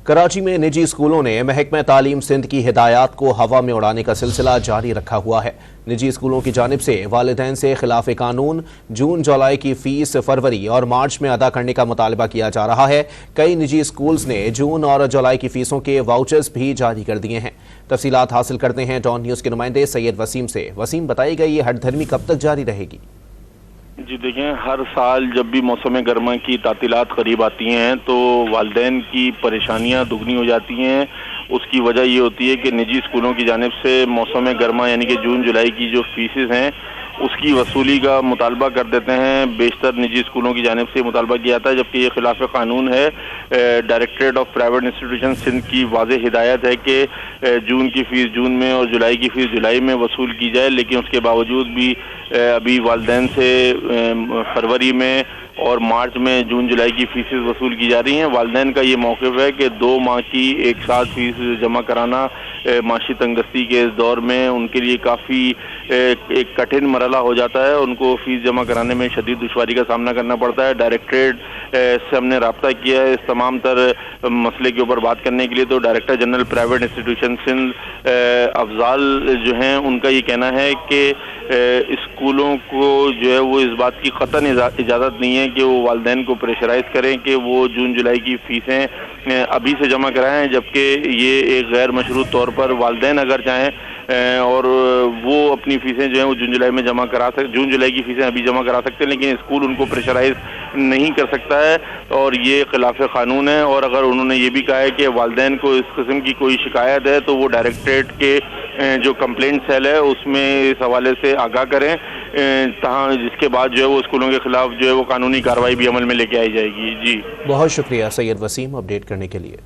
कराची में निजी स्कूलों ने महकमा तालीम सिंध की हिदायत को हवा में उड़ाने का सिलसिला जारी रखा हुआ है। निजी स्कूलों की जानिब से वालिदैन से खिलाफ कानून जून जुलाई की फीस फरवरी और मार्च में अदा करने का मुतालबा किया जा रहा है। कई निजी स्कूल्स ने जून और जुलाई की फीसों के वाउचर्स भी जारी कर दिए हैं। तफसीलात हासिल करते हैं डॉन न्यूज़ के नुमाइंदे सैयद वसीम से। वसीम, बताइएगा ये हटधर्मी कब तक जारी रहेगी? जी देखें, हर साल जब भी मौसम गर्मा की तातीलात करीब आती हैं तो वालिदैन की परेशानियां दुगनी हो जाती हैं। उसकी वजह ये होती है कि निजी स्कूलों की जानिब से मौसम गर्मा यानी कि जून जुलाई की जो फीसेस हैं उसकी वसूली का मुतालबा कर देते हैं। बेशतर निजी स्कूलों की जानिब से मुतालबा किया जाता है, जबकि ये खिलाफ कानून है। Directorate of private institution Sindh की वाज़ेह हिदायत है कि जून की फ़ीस जून में और जुलाई की फ़ीस जुलाई में वसूल की जाए, लेकिन उसके बावजूद भी अभी वालिदैन से फरवरी में और मार्च में जून जुलाई की फीसें वसूल की जा रही हैं। वालिदैन का ये मौक़िफ़ है कि 2 माह की एक साथ फीस जमा कराना माशी तंगदस्ती के इस दौर में उनके लिए काफ़ी एक कठिन मरला हो जाता है। उनको फीस जमा कराने में शदीद दुश्वारी का सामना करना पड़ता है। डायरेक्टरेट से हमने रब्ता किया है इस तमाम तर मसले के ऊपर बात करने के लिए। तो director general private institution Sindh Afzal जो हैं, उनका ये कहना है कि स्कूलों को जो है वो इस बात की क़तन इजाज़त नहीं है कि वो वालिदैन को प्रेशराइज करें कि वो जून जुलाई की फ़ीसें अभी से जमा कराएं, जबकि ये एक गैर मशरूत तौर पर वालिदैन अगर चाहें और वो अपनी फ़ीसें जो हैं वो जून जुलाई में जमा करा जून जुलाई की फ़ीसें अभी जमा करा सकते हैं, लेकिन स्कूल उनको प्रेशराइज नहीं कर सकता है और ये खिलाफ कानून है। और अगर उन्होंने ये भी कहा है कि वालिदैन को इस किस्म की कोई शिकायत है तो वो डायरेक्टरेट के जो कंप्लेंट सेल है उसमें इस हवाले से आगाह करें, तहाँ जिसके बाद जो है वो स्कूलों के खिलाफ जो है वो कानूनी कार्रवाई भी अमल में लेके आई जाएगी। जी, बहुत शुक्रिया सैयद वसीम अपडेट करने के लिए।